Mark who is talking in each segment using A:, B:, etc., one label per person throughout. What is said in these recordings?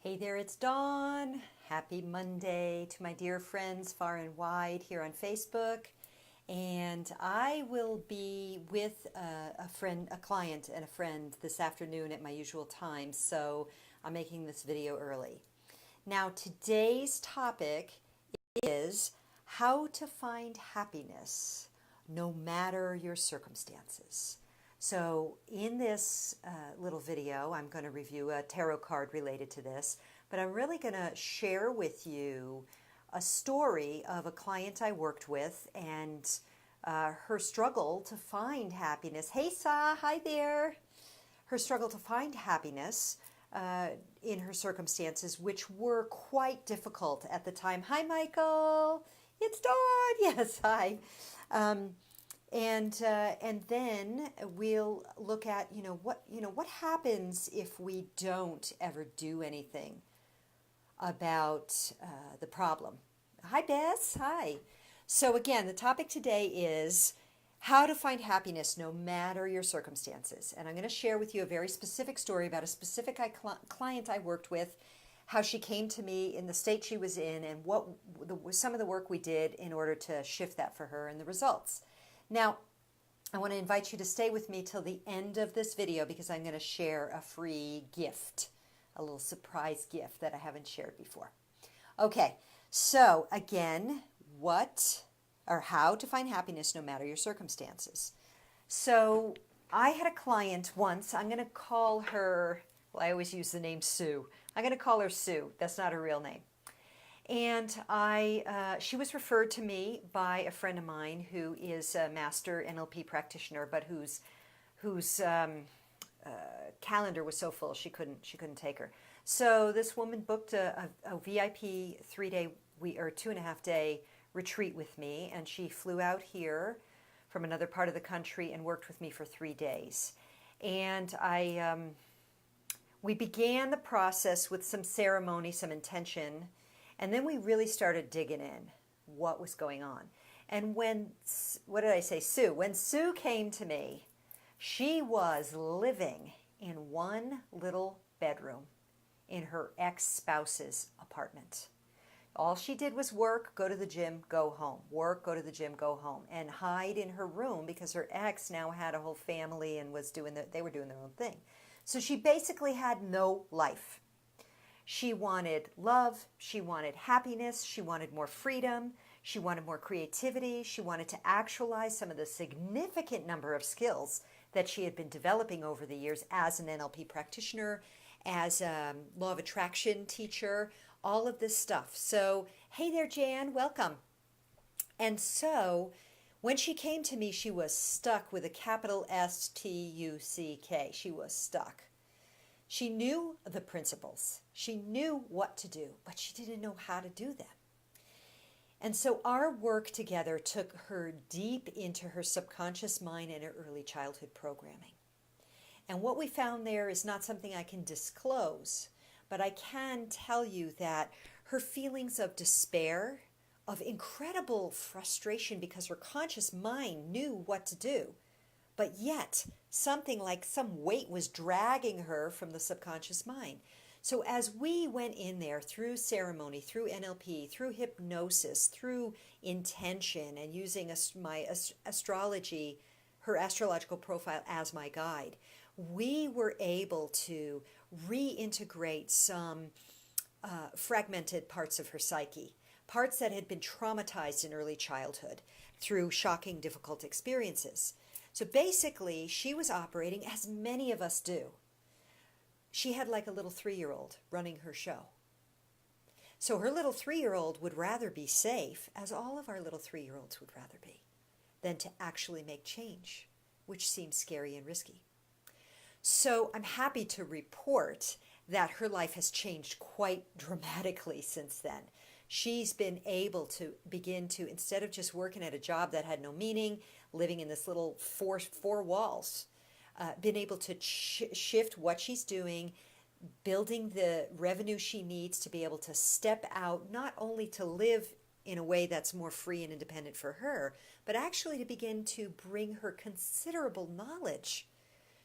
A: Hey there, it's Dawn. Happy Monday to my dear friends far and wide here on Facebook. And I will be with a client and a friend this afternoon at my usual time, so I'm making this video early. Now, today's topic is how to find happiness no matter your circumstances. So in this little video, I'm going to review a tarot card related to this, but I'm really going to share with you a story of a client I worked with and her struggle to find happiness. Hey, Sa, hi there. Her struggle to find happiness in her circumstances, which were quite difficult at the time. Hi, Michael. It's Dawn. Yes, hi. And then we'll look at what happens if we don't ever do anything about the problem. Hi, Bess. Hi. So again, the topic today is how to find happiness no matter your circumstances. And I'm going to share with you a very specific story about a specific client I worked with, how she came to me in the state she was in, and what some of the work we did in order to shift that for her and the results. Now, I want to invite you to stay with me till the end of this video because I'm going to share a free gift, a little surprise gift that I haven't shared before. Okay, so again, how to find happiness no matter your circumstances. So I had a client once, I'm going to call her, well, I always use the name Sue. I'm going to call her Sue. That's not her real name. And she was referred to me by a friend of mine who is a master NLP practitioner, but whose calendar was so full she couldn't take her. So this woman booked a VIP 3-day or 2.5-day retreat with me, and she flew out here from another part of the country and worked with me for 3 days. And we began the process with some ceremony, some intention. And then we really started digging in what was going on. And when Sue came to me, she was living in one little bedroom in her ex-spouse's apartment. All she did was work, go to the gym, go home. Work, go to the gym, go home. And hide in her room because her ex now had a whole family and they were doing their own thing. So she basically had no life. She wanted love, she wanted happiness, she wanted more freedom, she wanted more creativity, she wanted to actualize some of the significant number of skills that she had been developing over the years as an NLP practitioner, as a law of attraction teacher, all of this stuff. So, hey there, Jan, welcome. And so, when she came to me, she was stuck with a capital S-T-U-C-K. She was stuck. She knew the principles. She knew what to do, but she didn't know how to do them. And so our work together took her deep into her subconscious mind and her early childhood programming. And what we found there is not something I can disclose, but I can tell you that her feelings of despair, of incredible frustration because her conscious mind knew what to do, but yet something like some weight was dragging her from the subconscious mind. So as we went in there through ceremony, through NLP, through hypnosis, through intention, and using my astrology, her astrological profile as my guide, we were able to reintegrate some fragmented parts of her psyche, parts that had been traumatized in early childhood through shocking, difficult experiences. So basically, she was operating as many of us do. She had like a little 3-year-old running her show. So her little 3-year-old would rather be safe, as all of our little 3-year-olds would rather be, than to actually make change, which seems scary and risky. So I'm happy to report that her life has changed quite dramatically since then. She's been able to begin to, instead of just working at a job that had no meaning, living in this little four walls, been able to shift what she's doing, building the revenue she needs to be able to step out, not only to live in a way that's more free and independent for her, but actually to begin to bring her considerable knowledge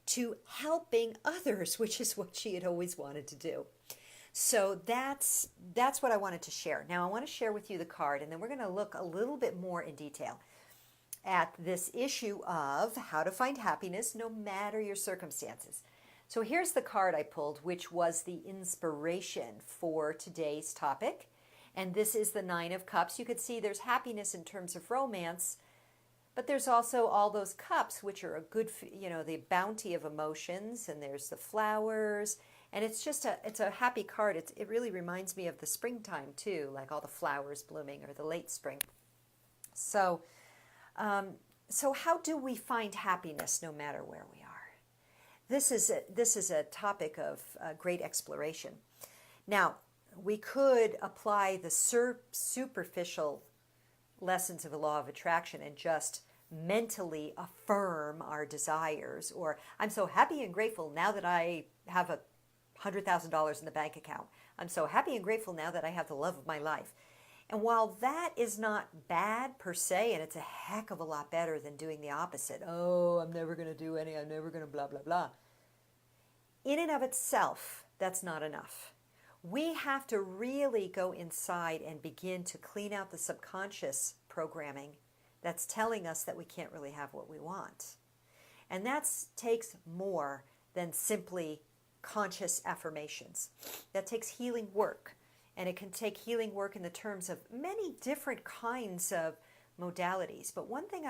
A: to helping others, which is what she had always wanted to do. So that's what I wanted to share. Now I want to share with you the card, and then we're going to look a little bit more in detail at this issue of how to find happiness no matter your circumstances. So here's the card I pulled, which was the inspiration for today's topic. And this is the Nine of Cups. You could see there's happiness in terms of romance, but there's also all those cups, which are a good, the bounty of emotions, and there's the flowers. And it's just it's a happy card. It really reminds me of the springtime too, like all the flowers blooming or the late spring. So how do we find happiness no matter where we are? This is a topic of great exploration. Now, we could apply the superficial lessons of the law of attraction and just mentally affirm our desires, or I'm so happy and grateful now that I have $100,000 in the bank account. I'm so happy and grateful now that I have the love of my life. And while that is not bad per se, and it's a heck of a lot better than doing the opposite, oh, I'm never going to do any, I'm never going to blah, blah, blah. In and of itself, that's not enough. We have to really go inside and begin to clean out the subconscious programming that's telling us that we can't really have what we want. And that takes more than simply conscious affirmations. That takes healing work. And it can take healing work in the terms of many different kinds of modalities. But one thing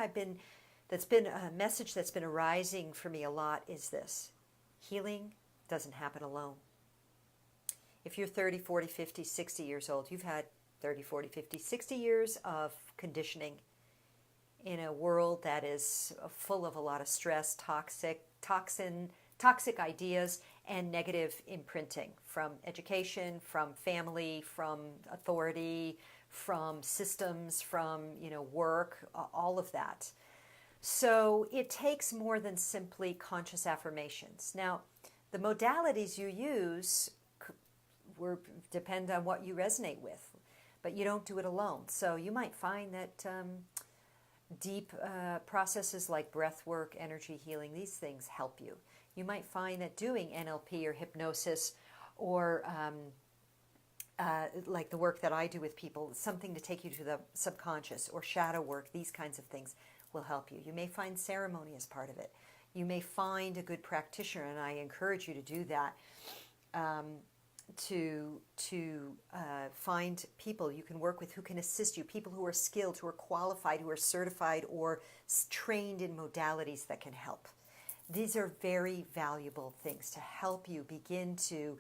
A: that's been a message that's been arising for me a lot is this: healing doesn't happen alone. If you're 30, 40, 50, 60 years old, you've had 30, 40, 50, 60 years of conditioning in a world that is full of a lot of stress, toxic ideas, and negative imprinting from education, from family, from authority, from systems, from work, all of that. So it takes more than simply conscious affirmations. Now, the modalities you use depend on what you resonate with, but you don't do it alone. So you might find that deep processes like breath work, energy healing, these things help you. You might find that doing NLP or hypnosis or like the work that I do with people, something to take you to the subconscious, or shadow work, these kinds of things will help you. You may find ceremony as part of it. You may find a good practitioner, and I encourage you to do that, to find people you can work with who can assist you, people who are skilled, who are qualified, who are certified or trained in modalities that can help. These are very valuable things to help you begin to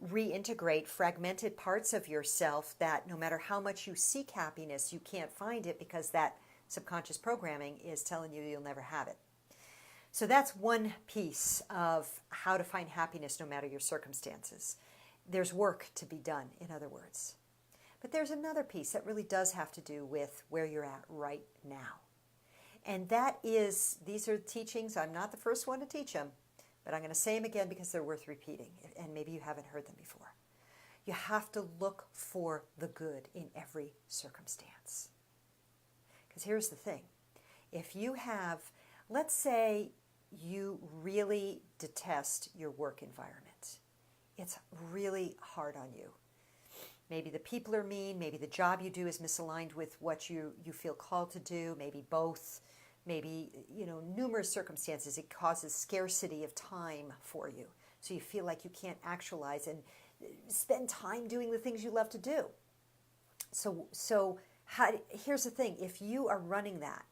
A: reintegrate fragmented parts of yourself that no matter how much you seek happiness, you can't find it because that subconscious programming is telling you you'll never have it. So that's one piece of how to find happiness no matter your circumstances. There's work to be done, in other words. But there's another piece that really does have to do with where you're at right now. And that is, these are teachings, I'm not the first one to teach them, but I'm going to say them again because they're worth repeating, and maybe you haven't heard them before. You have to look for the good in every circumstance. Because here's the thing. If you have, let's say you really detest your work environment. It's really hard on you. Maybe the people are mean, maybe the job you do is misaligned with what you feel called to do, maybe both, maybe, numerous circumstances. It causes scarcity of time for you. So you feel like you can't actualize and spend time doing the things you love to do. Here's the thing. If you are running that,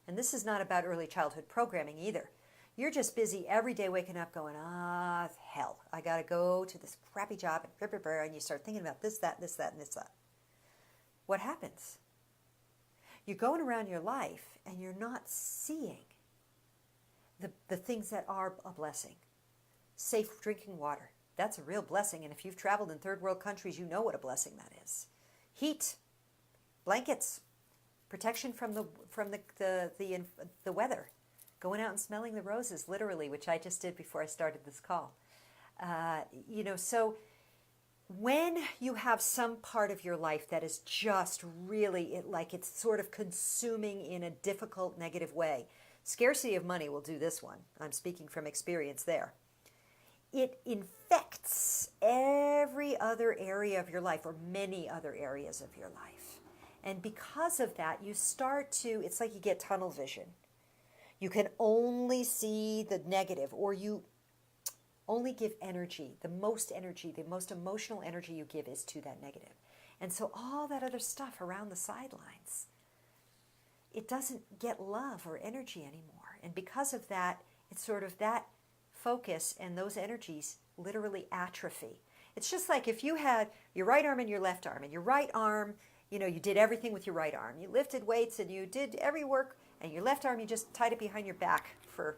A: and this is not about early childhood programming either, you're just busy every day waking up going, hell, I got to go to this crappy job, and you start thinking about this, that, and this, that. What happens? You're going around your life and you're not seeing the things that are a blessing. Safe drinking water. That's a real blessing. And if you've traveled in third world countries, you know what a blessing that is. Heat, blankets, protection from the weather. Going out and smelling the roses, literally, which I just did before I started this call. So when you have some part of your life that is just really, it's sort of consuming in a difficult, negative way. Scarcity of money will do this one. I'm speaking from experience there. It infects every every other area of your life, or many other areas of your life. And because of that, you start to, it's like you get tunnel vision. You can only see the negative, or you only give energy. The most emotional energy you give is to that negative. And so all that other stuff around the sidelines, it doesn't get love or energy anymore. And because of that, it's sort of that focus and those energies literally atrophy. It's just like if you had your right arm and your left arm, and your right arm, you did everything with your right arm. You lifted weights and you did every work, and your left arm, you just tied it behind your back for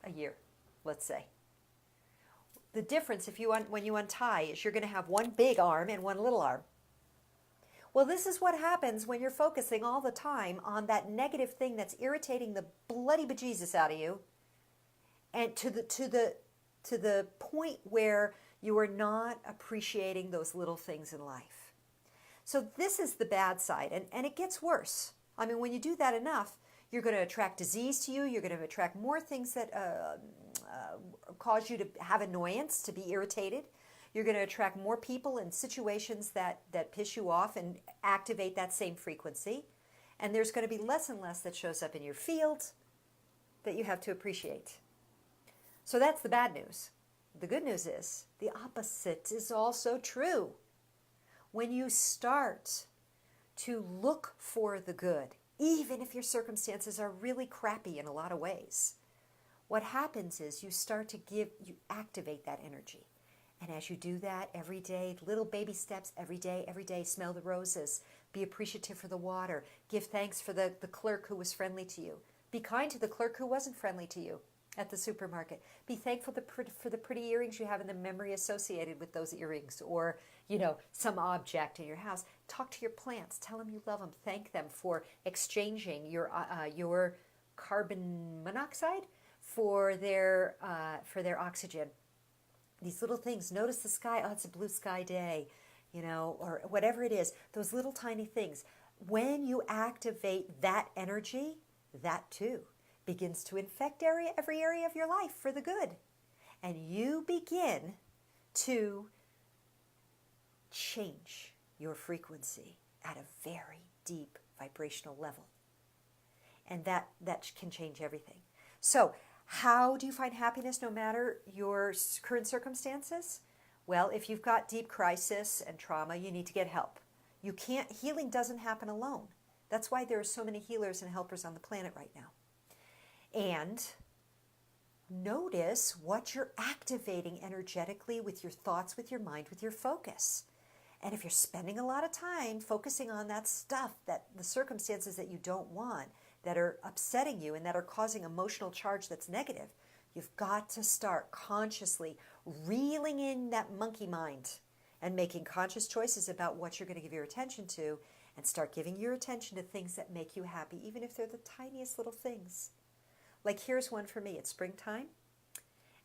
A: a year, let's say. The difference when you untie is you're going to have one big arm and one little arm. Well, this is what happens when you're focusing all the time on that negative thing that's irritating the bloody bejesus out of you, and to the point where you are not appreciating those little things in life. So this is the bad side, and it gets worse. I mean, when you do that enough, you're going to attract disease to you. You're going to attract more things that cause you to have annoyance, to be irritated. You're going to attract more people and situations that piss you off and activate that same frequency. And there's going to be less and less that shows up in your field that you have to appreciate. So that's the bad news. The good news is the opposite is also true. When you start to look for the good, even if your circumstances are really crappy in a lot of ways, what happens is you activate that energy. And as you do that every day, little baby steps every day, smell the roses, be appreciative for the water, give thanks for the clerk who was friendly to you. Be kind to the clerk who wasn't friendly to you at the supermarket. Be thankful for the pretty earrings you have and the memory associated with those earrings, or, some object in your house. Talk to your plants. Tell them you love them. Thank them for exchanging your carbon monoxide for their oxygen. These little things. Notice the sky. Oh, it's a blue sky day, or whatever it is. Those little tiny things. When you activate that energy, that too begins to infect every area of your life for the good. And you begin to change your frequency at a very deep vibrational level. And that can change everything. So, how do you find happiness no matter your current circumstances? Well, if you've got deep crisis and trauma, you need to get help. Healing doesn't happen alone. That's why there are so many healers and helpers on the planet right now. And notice what you're activating energetically with your thoughts, with your mind, with your focus. And if you're spending a lot of time focusing on that stuff, the circumstances that you don't want, that are upsetting you and that are causing emotional charge that's negative, you've got to start consciously reeling in that monkey mind and making conscious choices about what you're going to give your attention to, and start giving your attention to things that make you happy, even if they're the tiniest little things. Like here's one for me. It's springtime,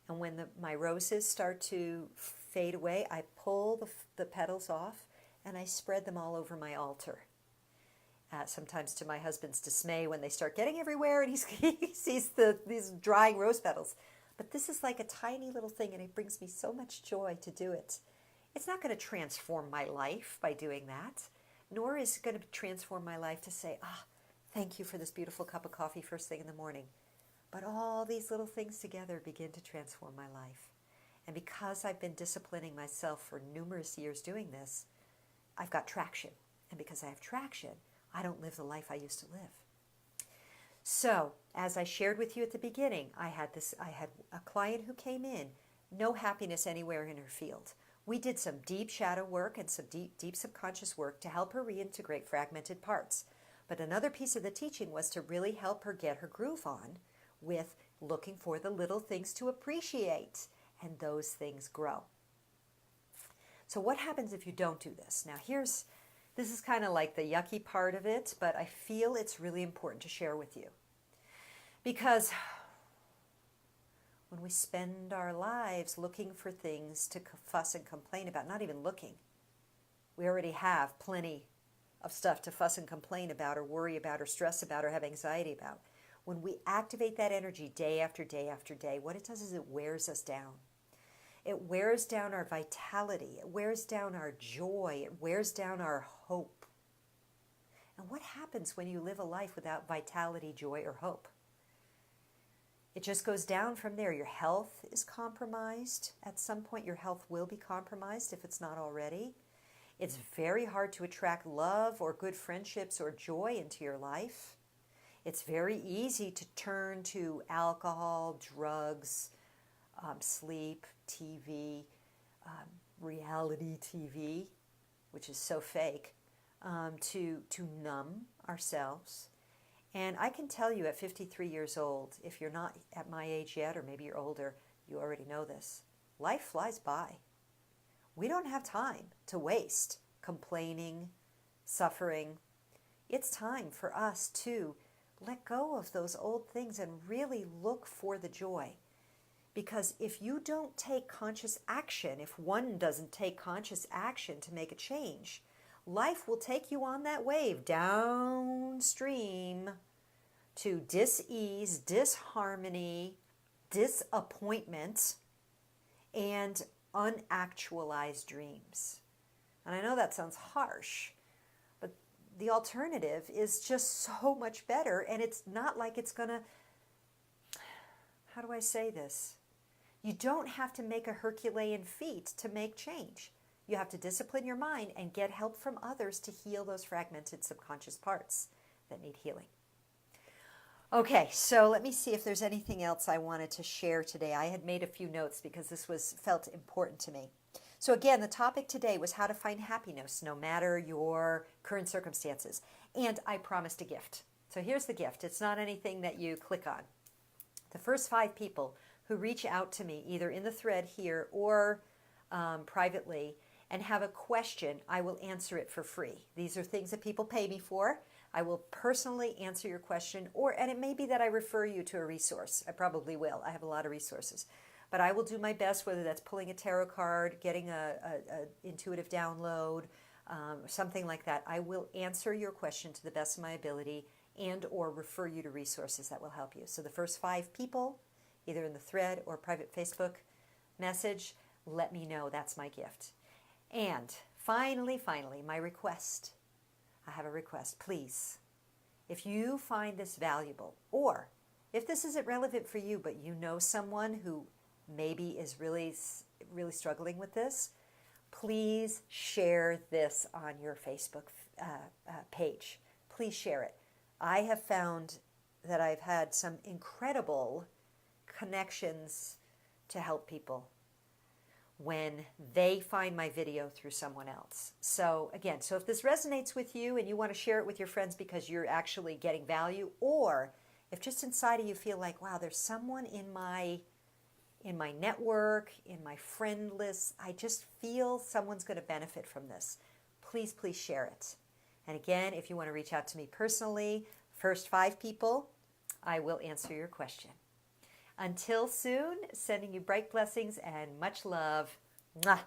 A: and when my roses start to fade away, I pull the petals off and I spread them all over my altar. Sometimes to my husband's dismay when they start getting everywhere and he sees these drying rose petals. But this is like a tiny little thing, and it brings me so much joy to do it. It's not going to transform my life by doing that, nor is it going to transform my life to say, thank you for this beautiful cup of coffee first thing in the morning. But all these little things together begin to transform my life. And because I've been disciplining myself for numerous years doing this, I've got traction. And because I have traction, I don't live the life I used to live. So, as I shared with you at the beginning, I had a client who came in, no happiness anywhere in her field. We did some deep shadow work and some deep subconscious work to help her reintegrate fragmented parts. But another piece of the teaching was to really help her get her groove on with looking for the little things to appreciate, and those things grow. So what happens if you don't do this? Now this is kind of like the yucky part of it, but I feel it's really important to share with you. Because when we spend our lives looking for things to fuss and complain about, not even looking, we already have plenty of stuff to fuss and complain about, or worry about, or stress about, or have anxiety about. When we activate that energy day after day after day, what it does is it wears us down. It wears down our vitality. It wears down our joy. It wears down our hope. And what happens when you live a life without vitality, joy, or hope? It just goes down from there. Your health is compromised. At some point, your health will be compromised if it's not already. It's very hard to attract love or good friendships or joy into your life. It's very easy to turn to alcohol, drugs, sleep, TV, reality TV, which is so fake, to numb ourselves. And I can tell you at 53 years old, if you're not at my age yet, or maybe you're older, you already know this, life flies by. We don't have time to waste complaining, suffering. It's time for us to let go of those old things and really look for the joy. Because if you don't take conscious action, if one doesn't take conscious action to make a change, life will take you on that wave downstream to dis-ease, disharmony, disappointment, and unactualized dreams. And I know that sounds harsh, but the alternative is just so much better. And it's not like it's going to, how do I say this? You don't have to make a Herculean feat to make change. You have to discipline your mind and get help from others to heal those fragmented subconscious parts that need healing. Okay, so let me see if there's anything else I wanted to share today. I had made a few notes because this felt important to me. So again, the topic today was how to find happiness no matter your current circumstances. And I promised a gift. So here's the gift. It's not anything that you click on. The first 5 people who reach out to me, either in the thread here or privately, and have a question, I will answer it for free. These are things that people pay me for. I will personally answer your question, and it may be that I refer you to a resource. I probably will. I have a lot of resources. But I will do my best, whether that's pulling a tarot card, getting a intuitive download, something like that. I will answer your question to the best of my ability and or refer you to resources that will help you. So the first 5 people, either in the thread or private Facebook message, let me know. That's my gift. And finally, my request. I have a request. Please, if you find this valuable, or if this isn't relevant for you, but you know someone who maybe is really struggling with this, please share this on your Facebook page. Please share it. I have found that I've had some incredible connections to help people when they find my video through someone else. So again, so if this resonates with you and you want to share it with your friends because you're actually getting value, or if just inside of you feel like, wow, there's someone in my network, in my friend list, I just feel someone's going to benefit from this, please share it. And again, if you want to reach out to me personally, first 5 people, I will answer your question. Until soon, sending you bright blessings and much love. Mwah.